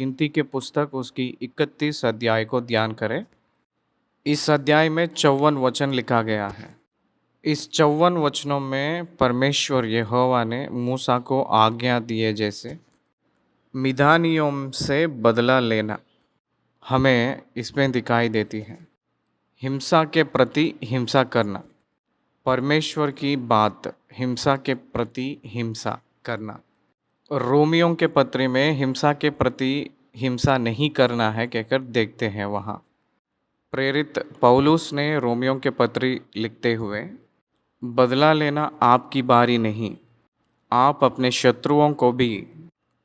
गिनती के पुस्तक उसकी 31 अध्याय को ध्यान करें। इस अध्याय में 54 वचन लिखा गया है। इस 54 वचनों में परमेश्वर यहोवा ने मूसा को आज्ञा दिए जैसे मिधानियों से बदला लेना हमें इसमें दिखाई देती है। हिंसा के प्रति हिंसा करना, परमेश्वर की बात हिंसा के प्रति हिंसा करना। रोमियों के पत्री में हिंसा के प्रति हिंसा नहीं करना है कहकर देखते हैं। वहाँ प्रेरित पौलुस ने रोमियों के पत्री लिखते हुए बदला लेना आपकी बारी नहीं, आप अपने शत्रुओं को भी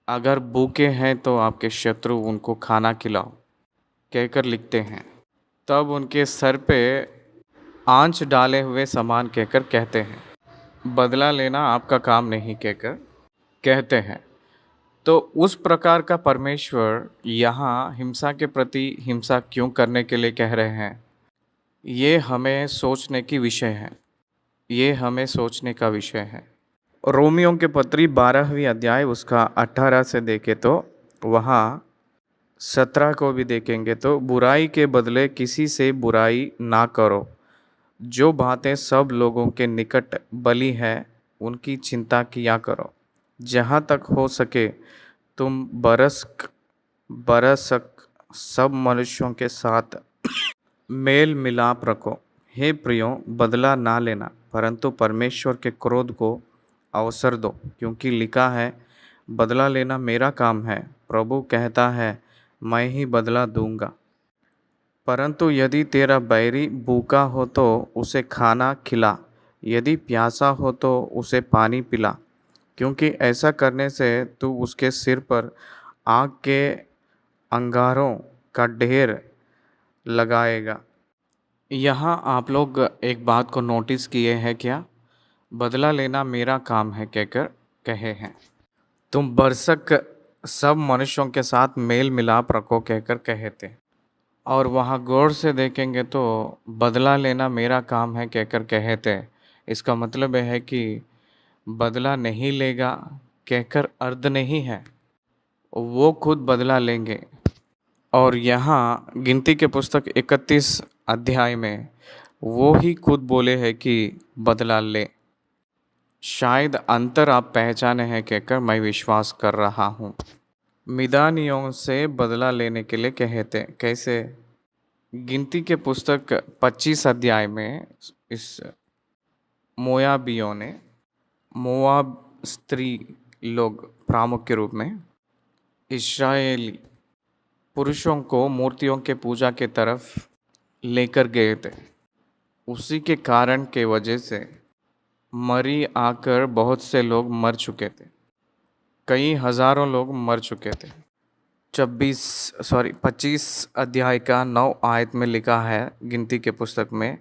अगर भूखे हैं तो आपके शत्रु उनको खाना खिलाओ कहकर लिखते हैं। तब उनके सर पे आंच डाले हुए समान कहकर कहते हैं। बदला लेना आपका काम नहीं कहकर कहते हैं। तो उस प्रकार का परमेश्वर यहाँ हिंसा के प्रति हिंसा क्यों करने के लिए कह रहे हैं, ये हमें सोचने की विषय है। ये हमें सोचने का विषय है। रोमियों के पत्री 12वीं अध्याय उसका 18 से देखे तो वहाँ 17 को भी देखेंगे तो बुराई के बदले किसी से बुराई ना करो, जो बातें सब लोगों के निकट बली है उनकी चिंता किया करो। जहाँ तक हो सके तुम बरसक सब मनुष्यों के साथ मेल मिलाप रखो। हे प्रियो, बदला ना लेना परंतु परमेश्वर के क्रोध को अवसर दो, क्योंकि लिखा है, बदला लेना मेरा काम है, प्रभु कहता है, मैं ही बदला दूंगा। परंतु यदि तेरा बैरी भूखा हो तो उसे खाना खिला, यदि प्यासा हो तो उसे पानी पिला, क्योंकि ऐसा करने से तू उसके सिर पर आग के अंगारों का ढेर लगाएगा। यहाँ आप लोग एक बात को नोटिस किए हैं क्या? बदला लेना मेरा काम है कहकर कहे हैं। तुम बरसक सब मनुष्यों के साथ मेल मिलाप रखो कहकर कहे थे। और वहाँ गौर से देखेंगे तो बदला लेना मेरा काम है कहकर कहे थे। इसका मतलब है कि बदला नहीं लेगा कहकर अर्थ नहीं है, वो खुद बदला लेंगे। और यहाँ गिनती के पुस्तक 31 अध्याय में वो ही खुद बोले हैं कि बदला ले। शायद अंतर आप पहचाने हैं कहकर मैं विश्वास कर रहा हूँ। मिदानियों से बदला लेने के लिए कहते कैसे? गिनती के पुस्तक 25 अध्याय में इस मोयाबियों ने, मोआब स्त्री लोग प्रामुख्य रूप में इस्राएली पुरुषों को मूर्तियों के पूजा के तरफ लेकर गए थे। उसी के कारण के वजह से मरी आकर बहुत से लोग मर चुके थे। कई हजारों लोग मर चुके थे। 25 अध्याय का 9 आयत में लिखा है गिनती के पुस्तक में,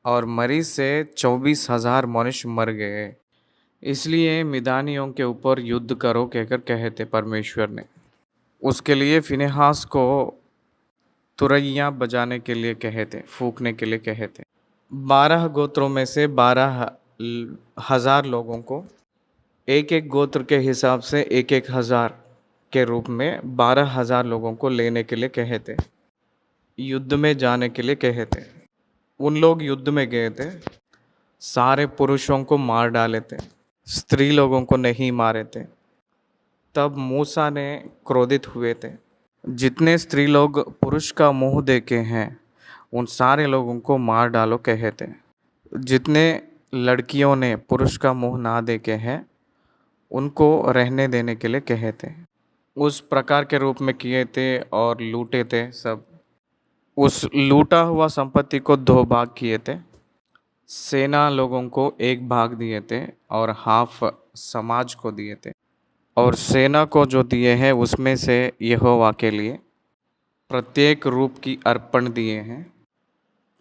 और मरी से 24,000 मनुष्य मर गए। इसलिए मिदानियों के ऊपर युद्ध करो कहकर कहे थे परमेश्वर ने। उसके लिए फिनेहास को तुरैया बजाने के लिए कहे थे, फूकने के लिए कहे थे। 12 गोत्रों में से 12,000 लोगों को एक एक गोत्र के हिसाब से 1,000 के रूप में 12,000 लोगों को लेने के लिए कहे थे, युद्ध में जाने के लिए कहे थे। उन लोग युद्ध में गए थे, सारे पुरुषों को मार डाले थे, स्त्री लोगों को नहीं मारे थे। तब मूसा ने क्रोधित हुए थे, जितने स्त्री लोग पुरुष का मुंह देखे हैं उन सारे लोगों को मार डालो कहे थे। जितने लड़कियों ने पुरुष का मुंह ना देखे हैं उनको रहने देने के लिए कहे थे। उस प्रकार के रूप में किए थे और लूटे थे सब। उस लूटा हुआ संपत्ति को 2 भाग किए थे। सेना लोगों को 1 भाग दिए थे और हाफ समाज को दिए थे। और सेना को जो दिए हैं उसमें से यहोवा के लिए प्रत्येक रूप की अर्पण दिए हैं।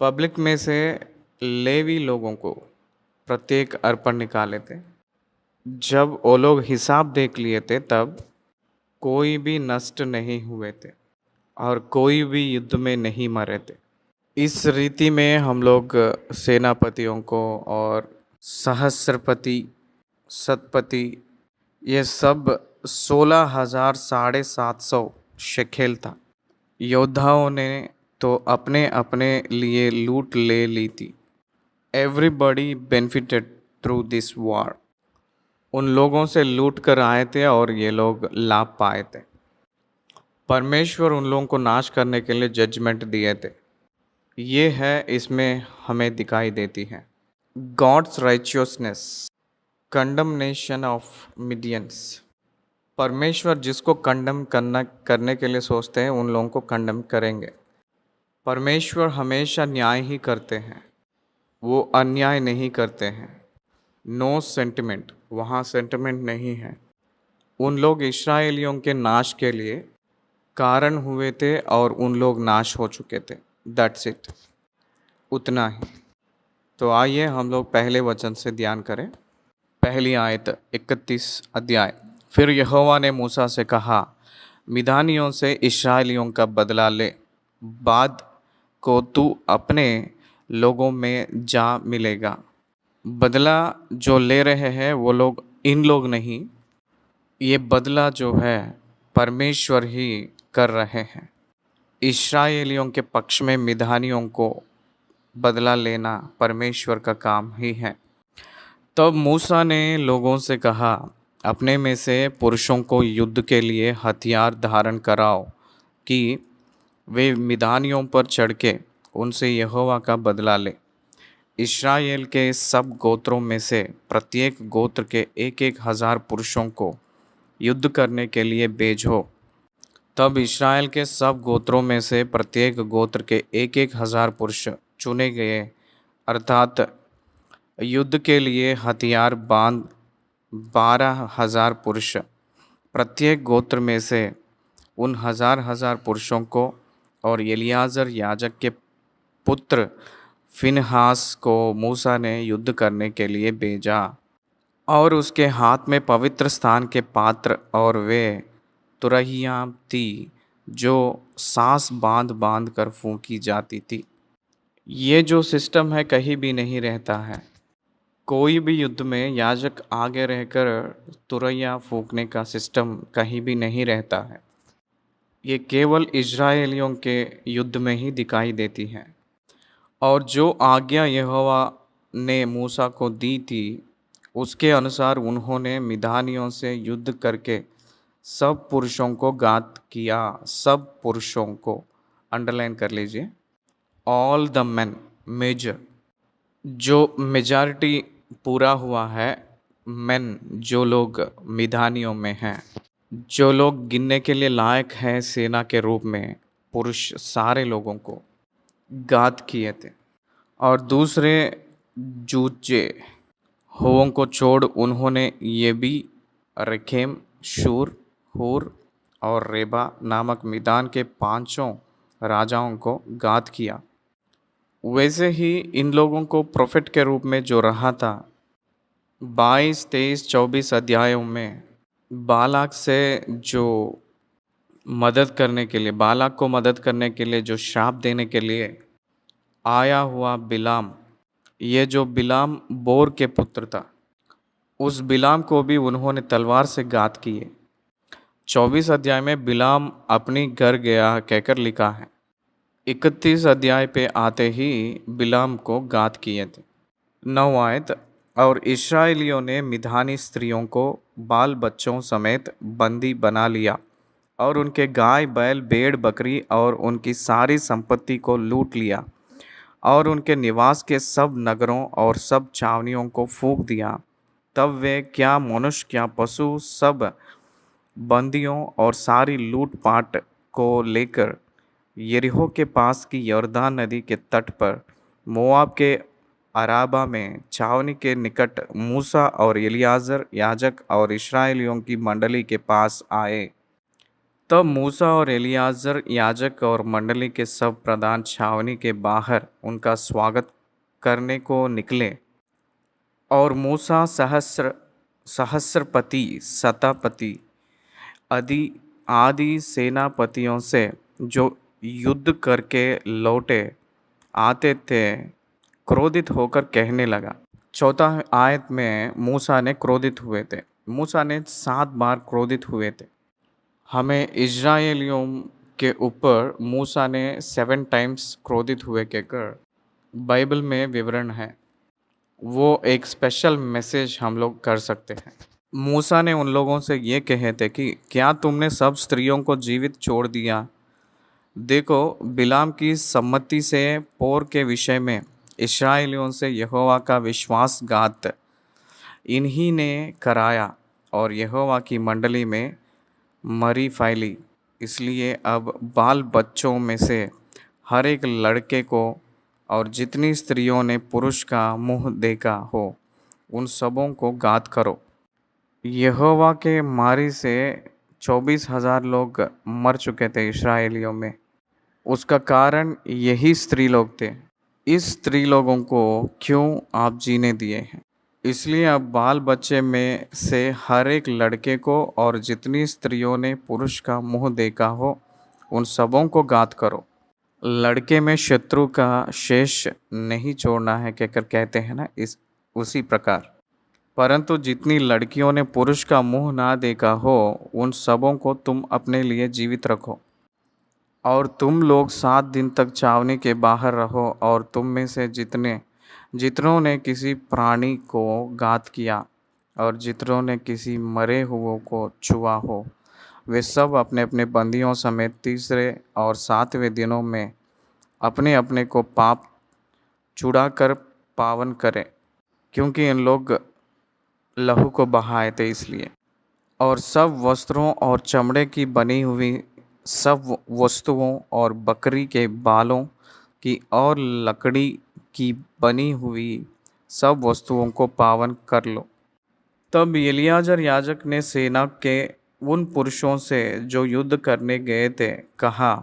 पब्लिक में से लेवी लोगों को प्रत्येक अर्पण निकाले थे। जब वो लोग हिसाब देख लिए थे तब कोई भी नष्ट नहीं हुए थे और कोई भी युद्ध में नहीं मरे थे। इस रीति में हम लोग सेनापतियों को और सहस्रपति, शतपति, ये सब 16,750 शेकेल था। योद्धाओं ने तो अपने अपने लिए लूट ले ली थी। Everybody benefited through this war. उन लोगों से लूट कर आए थे और ये लोग लाभ पाए थे। परमेश्वर उन लोगों को नाश करने के लिए जजमेंट दिए थे। ये है इसमें हमें दिखाई देती है। God's righteousness, condemnation of Midians. परमेश्वर जिसको कंडम करने के लिए सोचते हैं उन लोगों को कंडम करेंगे। परमेश्वर हमेशा न्याय ही करते हैं, वो अन्याय नहीं करते हैं। नो सेंटिमेंट, वहाँ सेंटिमेंट नहीं है। उन लोग इस्राएलियों के नाश के लिए कारण हुए थे और उन लोग नाश हो चुके थे। दैट्स इट, उतना ही। तो आइए हम लोग पहले वचन से ध्यान करें। पहली आयत 31 अध्याय। फिर यहोवा ने मूसा से कहा, मिद्यानियों से इस्राएलियों का बदला ले, बाद को तू अपने लोगों में जा मिलेगा। बदला जो ले रहे हैं वो लोग इन लोग नहीं, ये बदला जो है परमेश्वर ही कर रहे हैं। इस्राएलियों के पक्ष में मिद्यानियों को बदला लेना परमेश्वर का काम ही है। तब मूसा ने लोगों से कहा, अपने में से पुरुषों को युद्ध के लिए हथियार धारण कराओ कि वे मिद्यानियों पर चढ़ के उनसे यहोवा का बदला ले। इस्राएल के सब गोत्रों में से प्रत्येक गोत्र के 1,000 पुरुषों को युद्ध करने के लिए भेजो। तब इस्राएल के सब गोत्रों में से प्रत्येक गोत्र के 1,000 पुरुष चुने गए, अर्थात युद्ध के लिए हथियार बांध 12,000 पुरुष। प्रत्येक गोत्र में से उन हजार पुरुषों को और एलियाजर याजक के पुत्र फिनहास को मूसा ने युद्ध करने के लिए भेजा। और उसके हाथ में पवित्र स्थान के पात्र और वे तुरहियाँ थी जो सांस बांध बांध कर फूंकी जाती थी। ये जो सिस्टम है कहीं भी नहीं रहता है। कोई भी युद्ध में याजक आगे रहकर तुरैया फूंकने का सिस्टम कहीं भी नहीं रहता है। ये केवल इजरायलियों के युद्ध में ही दिखाई देती है। और जो आज्ञा यहोवा ने मूसा को दी थी उसके अनुसार उन्होंने मिद्यानियों से युद्ध करके सब पुरुषों को घात किया। सब पुरुषों को अंडरलाइन कर लीजिए। ऑल द मैन, मेजर, जो मेजॉरिटी पूरा हुआ है। मैन, जो लोग मिद्यानियों में हैं, जो लोग गिनने के लिए लायक हैं सेना के रूप में, पुरुष सारे लोगों को घात किए थे। और दूसरे जूझे हुओं को छोड़ उन्होंने ये भी रेखेम, शूर, हूर और रेबा नामक मिद्यान के 5 राजाओं को घात किया। वैसे ही इन लोगों को प्रोफेट के रूप में जो रहा था 22, 23, 24 अध्यायों में बालाक से जो मदद करने के लिए, बालाक को मदद करने के लिए जो श्राप देने के लिए आया हुआ बिलाम, ये जो बिलाम बोर के पुत्र था, उस बिलाम को भी उन्होंने तलवार से घात किए। 24 अध्याय में बिलाम अपनी घर गया कहकर लिखा है। 31 अध्याय पे आते ही बिलाम को घात किए थे। 9 आयत। और इस्राएलियों ने मिद्यानी स्त्रियों को बाल बच्चों समेत बंदी बना लिया और उनके गाय बैल भेड़ बकरी और उनकी सारी संपत्ति को लूट लिया और उनके निवास के सब नगरों और सब छावनियों को फूंक दिया। तब वे क्या मनुष्य क्या पशु सब बंदियों और सारी लूटपाट को लेकर यरीहो के पास की यरदान नदी के तट पर मोआब के अराबा में छावनी के निकट मूसा और एलियाजर याजक और इस्राएलियों की मंडली के पास आए। तब मूसा और एलियाजर याजक और मंडली के सब प्रधान छावनी के बाहर उनका स्वागत करने को निकले। और मूसा सहस्रपति शतापति आदि सेनापतियों से जो युद्ध करके लौटे आते थे क्रोधित होकर कहने लगा। 4 आयत में मूसा ने क्रोधित हुए थे। मूसा ने 7 बार क्रोधित हुए थे। हमें इज़राइलियों के ऊपर मूसा ने 7 टाइम्स क्रोधित हुए कहकर बाइबल में विवरण है। वो एक स्पेशल मैसेज हम लोग कर सकते हैं। मूसा ने उन लोगों से ये कहे थे कि क्या तुमने सब स्त्रियों को जीवित छोड़ दिया? देखो, बिलाम की सम्मति से पोर के विषय में इस्राएलियों से यहोवा का विश्वासघात इन्हीं ने कराया और यहोवा की मंडली में मरी फैली। इसलिए अब बाल बच्चों में से हर एक लड़के को और जितनी स्त्रियों ने पुरुष का मुंह देखा हो उन सबों को घात करो। यहोवा के मारी से 24,000 लोग मर चुके थे इस्राएलियों में। उसका कारण यही स्त्री लोग थे। इस स्त्री लोगों को क्यों आप जीने दिए हैं? इसलिए अब बाल बच्चे में से हर एक लड़के को और जितनी स्त्रियों ने पुरुष का मुंह देखा हो उन सबों को घात करो। लड़के में शत्रु का शेष नहीं छोड़ना है कहकर कहते हैं ना, इस उसी प्रकार परंतु जितनी लड़कियों ने पुरुष का मुंह ना देखा हो उन सबों को तुम अपने लिए जीवित रखो। और तुम लोग 7 दिन तक छावनी के बाहर रहो और तुम में से जितनों ने किसी प्राणी को घात किया और जितनों ने किसी मरे हुओं को छुआ हो वे सब अपने अपने बंदियों समेत तीसरे और 7वें दिनों में अपने अपने को पाप छुड़ाकर पावन करें, क्योंकि इन लोग लहू को बहाए थे इसलिए। और सब वस्त्रों और चमड़े की बनी हुई सब वस्तुओं और बकरी के बालों की और लकड़ी की बनी हुई सब वस्तुओं को पावन कर लो। तब एलियाजर याजक ने सेना के उन पुरुषों से जो युद्ध करने गए थे कहा,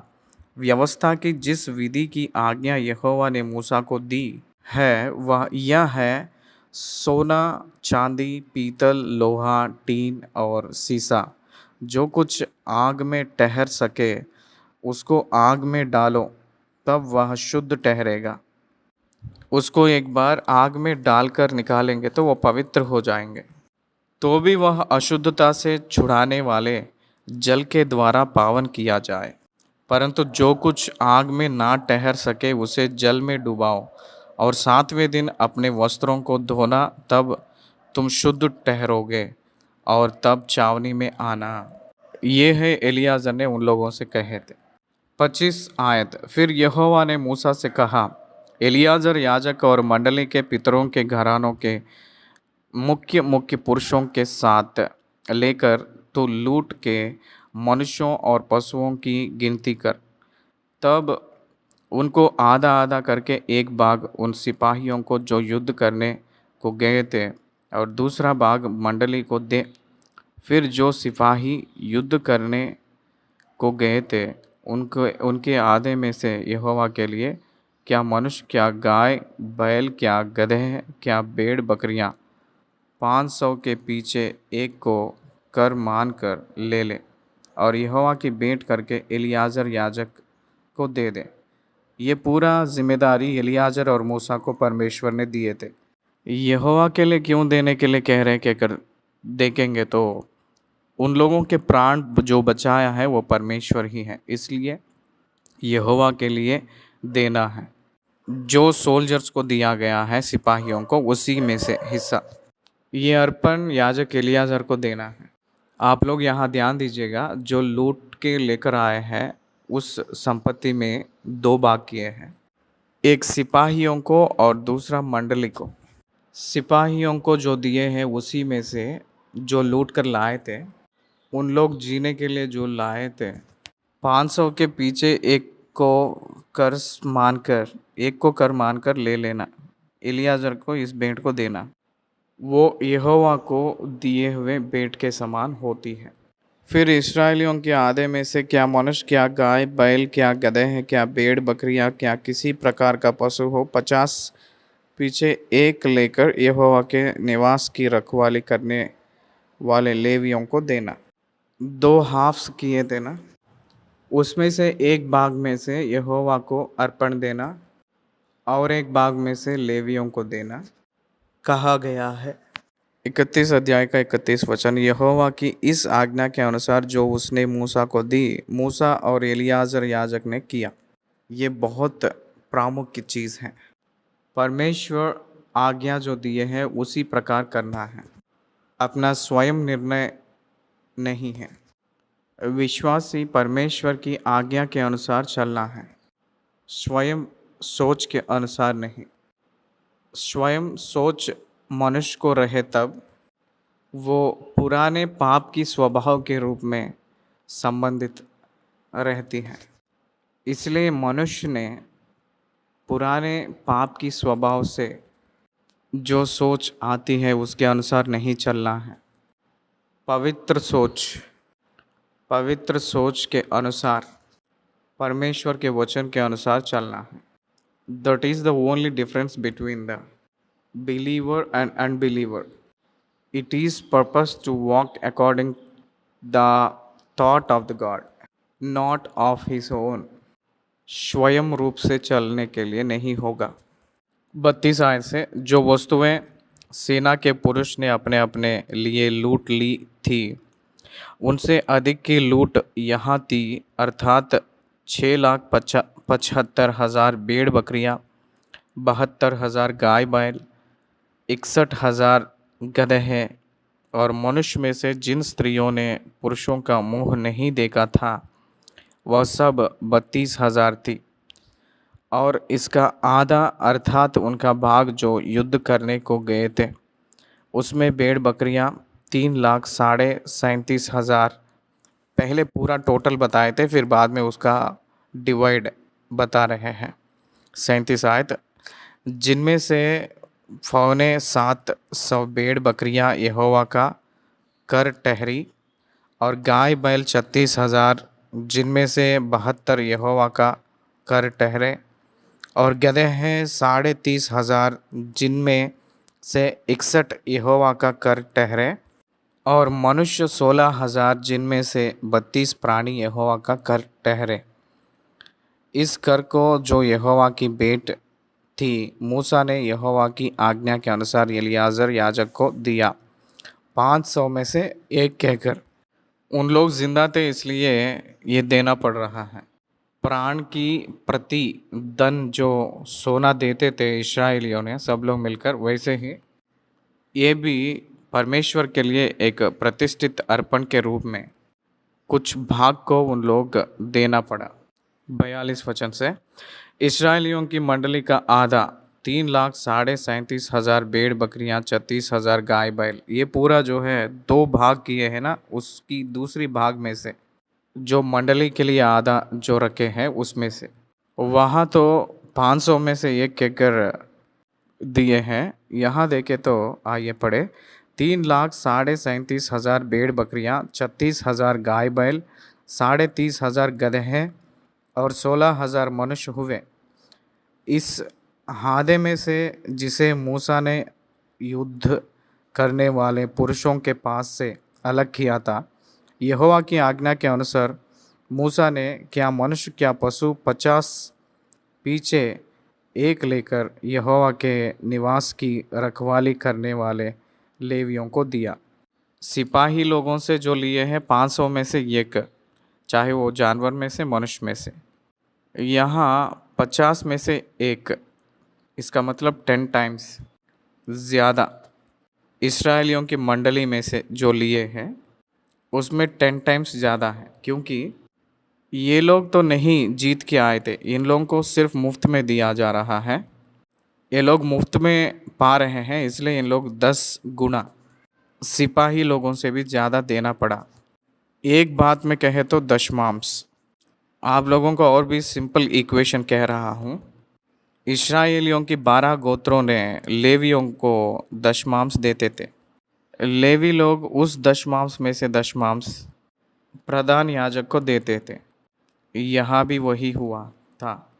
व्यवस्था की जिस विधि की आज्ञा यहोवा ने मूसा को दी है वह यह है, सोना चांदी पीतल लोहा टीन और सीसा जो कुछ आग में ठहर सके उसको आग में डालो, तब वह शुद्ध ठहरेगा। उसको एक बार आग में डालकर निकालेंगे तो वह पवित्र हो जाएंगे। तो भी वह अशुद्धता से छुड़ाने वाले जल के द्वारा पावन किया जाए, परंतु जो कुछ आग में ना ठहर सके उसे जल में डुबाओ और 7वें दिन अपने वस्त्रों को धोना, तब तुम शुद्ध ठहरोगे और तब छावनी में आना। ये है एलियाजर ने उन लोगों से कहे थे। 25 आयत। फिर यहोवा ने मूसा से कहा, एलियाजर याजक और मंडली के पितरों के घरानों के मुख्य मुख्य पुरुषों के साथ लेकर तो लूट के मनुष्यों और पशुओं की गिनती कर। तब उनको आधा आधा करके एक भाग उन सिपाहियों को जो युद्ध करने को गए थे और दूसरा भाग मंडली को दे। फिर जो सिपाही युद्ध करने को गए थे उनके आधे में से यहोवा के लिए क्या मनुष्य, क्या गाय बैल, क्या गधे, क्या भेड़ बकरियां 500 के पीछे एक को कर मान कर ले ले और यहोवा की भेंट करके एलियाजर याजक को दे दे। ये पूरा जिम्मेदारी एलियाजर और मूसा को परमेश्वर ने दिए थे। यहोवा के लिए क्यों देने के लिए कह रहे हैं कहकर देखेंगे तो उन लोगों के प्राण जो बचाया है वो परमेश्वर ही है, इसलिए यहोवा के लिए देना है। जो सोल्जर्स को दिया गया है सिपाहियों को उसी में से हिस्सा ये अर्पण याजक एलियाजर को देना है। आप लोग यहाँ ध्यान दीजिएगा, जो लूट के लेकर आए हैं उस संपत्ति में 2 भाग किए हैं, एक सिपाहियों को और दूसरा मंडली को। सिपाहियों को जो दिए हैं उसी में से जो लूट कर लाए थे उन लोग जीने के लिए जो लाए थे 500 के पीछे एक को कर मानकर ले लेना, एलियाजर को इस भेंट को देना। वो यहोवा को दिए हुए भेंट के समान होती है। फिर इस्राएलियों के आधे में से क्या मनुष्य, क्या गाय बैल, क्या गधे हैं, क्या भेड़ बकरियां, क्या किसी प्रकार का पशु हो 50 पीछे एक लेकर यहोवा के निवास की रखवाली करने वाले लेवियों को देना। 2 हाफ्स किए थे ना, उसमें से एक भाग में से यहोवा को अर्पण देना और एक भाग में से लेवियों को देना कहा गया है। 31 अध्याय का 31 वचन, यहोवा की इस आज्ञा के अनुसार जो उसने मूसा को दी, मूसा और एलियाजर याजक ने किया। ये बहुत प्रामुख्य चीज़ है। परमेश्वर आज्ञा जो दिए है उसी प्रकार करना है, अपना स्वयं निर्णय नहीं है। विश्वासी परमेश्वर की आज्ञा के अनुसार चलना है, स्वयं सोच के अनुसार नहीं। स्वयं सोच मनुष्य को रहे तब वो पुराने पाप की स्वभाव के रूप में संबंधित रहती है। इसलिए मनुष्य ने पुराने पाप की स्वभाव से जो सोच आती है उसके अनुसार नहीं चलना है। पवित्र सोच, पवित्र सोच के अनुसार, परमेश्वर के वचन के अनुसार चलना है। That is the only difference between the believer and unbeliever. It is purpose to walk according the thought of the God, not of his own. स्वयं रूप से चलने के लिए नहीं होगा। 32 आयत से, जो वस्तुएं सेना के पुरुष ने अपने अपने लिए लूट ली थी उनसे अधिक की लूट यहाँ थी, अर्थात 6,75,000 भेड़ बकरियाँ, 72,000 गाय बैल, 61,000 गदहे, और मनुष्य में से जिन स्त्रियों ने पुरुषों का मुंह नहीं देखा था वह सब 32,000 थी। और इसका आधा अर्थात उनका भाग जो युद्ध करने को गए थे उसमें भेड़ बकरियां 3,37,500। पहले पूरा टोटल बताए थे, फिर बाद में उसका डिवाइड बता रहे हैं। 37 आयत, जिनमें से 750 भेड़ बकरियां यहोवा का कर ठहरी, और गाय बैल 36,000, जिनमें से 72 यहोवा का कर ठहरे, और गधे हैं 30,500, जिनमें से 61 यहोवा का कर ठहरे, और मनुष्य 16,000, जिनमें से 32 प्राणी यहोवा का कर ठहरे। इस कर को जो यहोवा की भेंट थी मूसा ने यहोवा की आज्ञा के अनुसार एलियाजर याजक को दिया, 500 में से एक कहकर। उन लोग जिंदा थे इसलिए ये देना पड़ रहा है। प्राण की प्रति दन जो सोना देते थे इस्राएलियों ने सब लोग मिलकर, वैसे ही ये भी परमेश्वर के लिए एक प्रतिष्ठित अर्पण के रूप में कुछ भाग को उन लोग देना पड़ा। 42 वचन से, इस्राएलियों की मंडली का आधा 3,37,500 भेड़ बकरियां, 36,000 गाय बैल, ये पूरा जो है 2 भाग किए हैं ना, उसकी दूसरी भाग में से जो मंडली के लिए आधा जो रखे हैं उसमें से, वहाँ तो 500 में से एक कहकर दिए हैं। यहाँ देखे तो आइए पढ़े, 3,37,500 भेड़ बकरियाँ, 36,000 गाय बैल, 30,500 गदहे, और 16,000 मनुष्य हुए। इस हादे में से जिसे मूसा ने युद्ध करने वाले पुरुषों के पास से अलग किया था, यहोवा की आज्ञा के अनुसार मूसा ने क्या मनुष्य क्या पशु 50 पीछे एक लेकर यहोवा के निवास की रखवाली करने वाले लेवियों को दिया। सिपाही लोगों से जो लिए हैं 500 में से एक, चाहे वो जानवर में से मनुष्य में से। यहाँ 50 में से एक, इसका मतलब 10 टाइम्स ज़्यादा इसराइलियों की मंडली में से जो लिए हैं उसमें 10 टाइम्स ज़्यादा है, क्योंकि ये लोग तो नहीं जीत के आए थे, इन लोगों को सिर्फ मुफ्त में दिया जा रहा है। ये लोग मुफ्त में पा रहे हैं, इसलिए इन लोग 10 गुना सिपाही लोगों से भी ज़्यादा देना पड़ा। एक बात में कहे तो दशमांश। आप लोगों को और भी सिंपल इक्वेशन कह रहा हूँ। इस्राएलियों की 12 गोत्रों ने लेवियों को दशमांश देते थे। लेवी लोग उस दशमांश में से दशमांश प्रधान याजक को देते थे। यहाँ भी वही हुआ था।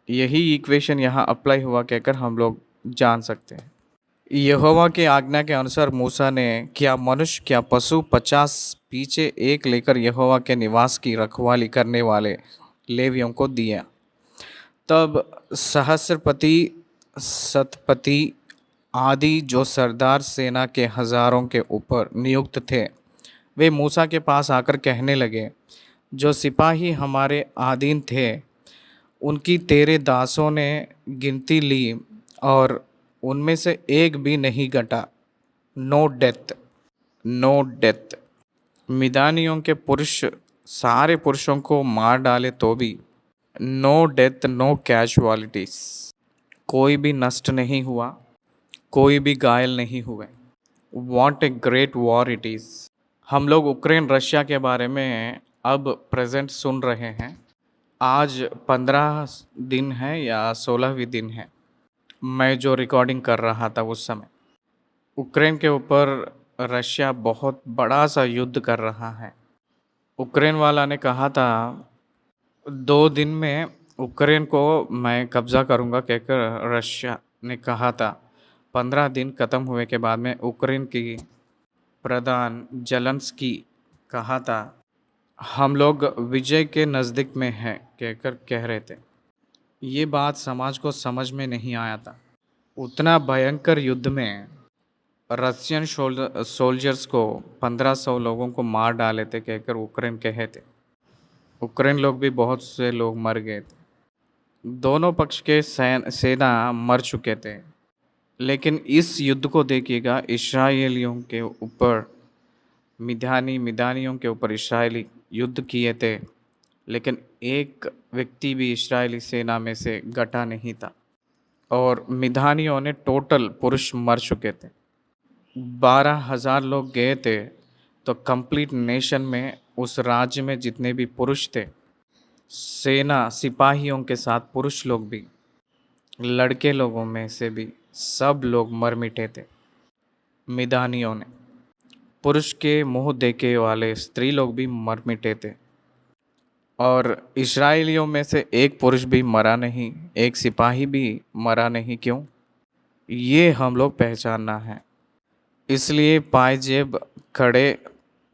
यही इक्वेशन यहाँ अप्लाई हुआ कहकर हम लोग जान सकते हैं। यहोवा की आज्ञा के अनुसार मूसा ने क्या मनुष्य क्या पशु 50 पीछे एक लेकर यहोवा के निवास की रखवाली करने वाले लेवियों को दिया। तब सहस्रपति, शतपति आदि जो सरदार सेना के हजारों के ऊपर नियुक्त थे, वे मूसा के पास आकर कहने लगे, जो सिपाही हमारे अधीन थे उनकी तेरे दासों ने गिनती ली और उनमें से एक भी नहीं घटा। No death, no death. मिदानियों के पुरुष सारे पुरुषों को मार डाले तो भी नो डेथ, नो कैजुअलिटीज। कोई भी नष्ट नहीं हुआ, कोई भी घायल नहीं हुए। What a great war it is. हम लोग यूक्रेन रशिया के बारे में अब प्रेजेंट सुन रहे हैं। आज 15 दिन है या 16वीं दिन है मैं जो रिकॉर्डिंग कर रहा था उस समय। यूक्रेन के ऊपर रशिया बहुत बड़ा सा युद्ध कर रहा है। यूक्रेन वाला ने कहा था 2 दिन में यूक्रेन को मैं कब्जा करूंगा कहकर रशिया ने कहा था। 15 दिन ख़त्म हुए के बाद में यूक्रेन की प्रधान जेलेंस्की कहा था हम लोग विजय के नज़दीक में हैं कहकर कह रहे थे। ये बात समाज को समझ में नहीं आया था। उतना भयंकर युद्ध में रशियन सोल्जर्स को 1500 लोगों को मार डाले थे कहकर यूक्रेन कहे थे। यूक्रेन लोग भी बहुत से लोग मर गए थे। दोनों पक्ष के सेना मर चुके थे। लेकिन इस युद्ध को देखिएगा, इस्राएलियों के ऊपर मिदानियों के ऊपर इस्राएली युद्ध किए थे, लेकिन एक व्यक्ति भी इस्राएली सेना में से घटा नहीं था। और मिदानियों ने टोटल पुरुष मर चुके थे। 12,000 लोग गए थे। तो कंप्लीट नेशन में उस राज्य में जितने भी पुरुष थे, सेना सिपाहियों के साथ पुरुष लोग भी, लड़के लोगों में से भी सब लोग मर मिटे थे। मिदानियों ने पुरुष के मुंह देखे वाले स्त्री लोग भी मर मिटे थे। और इस्राएलियों में से एक पुरुष भी मरा नहीं, एक सिपाही भी मरा नहीं। क्यों? ये हम लोग पहचानना है। इसलिए पायजेब, खड़े,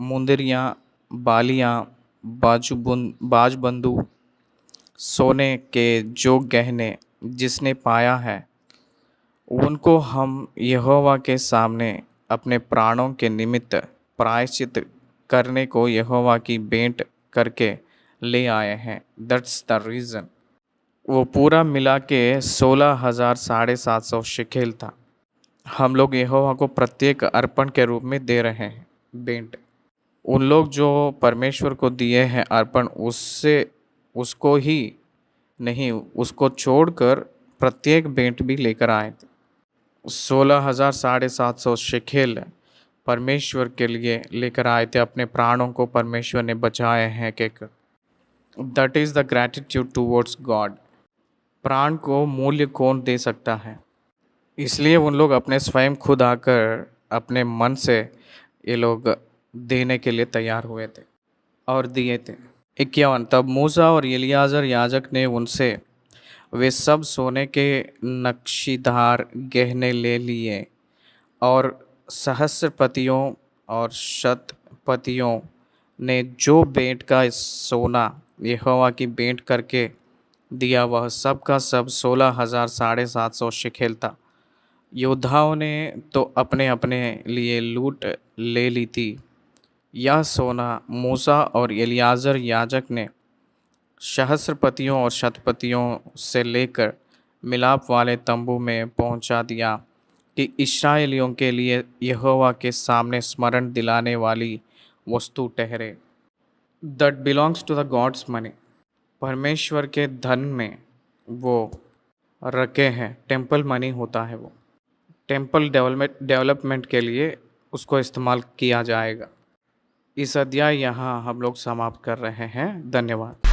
मुंदरियाँ, बालियाँ, बाजबंदू, सोने के जो गहने जिसने पाया है, उनको हम यहोवा के सामने अपने प्राणों के निमित्त प्रायश्चित करने को यहोवा की भेंट करके ले आए हैं। That's the reason. वो पूरा मिला के 16,750 शेकेल था। हम लोग यहोवा को प्रत्येक अर्पण के रूप में दे रहे हैं भेंट। उन लोग जो परमेश्वर को दिए हैं अर्पण, उससे उसको ही नहीं, उसको छोड़कर प्रत्येक भेंट भी लेकर आए थे। 16,750 शेकेल परमेश्वर के लिए लेकर आए थे। अपने प्राणों को परमेश्वर ने बचाए हैं कहकर। That is the gratitude towards God. प्राण को मूल्य कौन दे सकता है? इसलिए उन लोग अपने स्वयं खुद आकर अपने मन से ये लोग देने के लिए तैयार हुए थे और दिए थे। 51। तब मूसा और एलियाजर याजक ने उनसे वे सब सोने के नक्शीदार गहने ले लिए और सहस्रपतियों और शतपतियों ने जो भेंट का सोना यहोवा की भेंट करके दिया, वह सब का सब 16,750 शेकेल था। योद्धाओं ने तो अपने अपने लिए लूट ले ली थी। यह सोना मूसा और एलियाजर याजक ने सहस्रपतियों और शतपतियों से लेकर मिलाप वाले तंबू में पहुंचा दिया कि इस्राएलियों के लिए यहोवा के सामने स्मरण दिलाने वाली वस्तु ठहरे। That belongs to the god's money. परमेश्वर के धन में वो रखे हैं। टेम्पल मनी होता है वो। टेम्पल डेवलपमेंट के लिए उसको इस्तेमाल किया जाएगा। इस अध्याय यहाँ हम लोग समाप्त कर रहे हैं। धन्यवाद।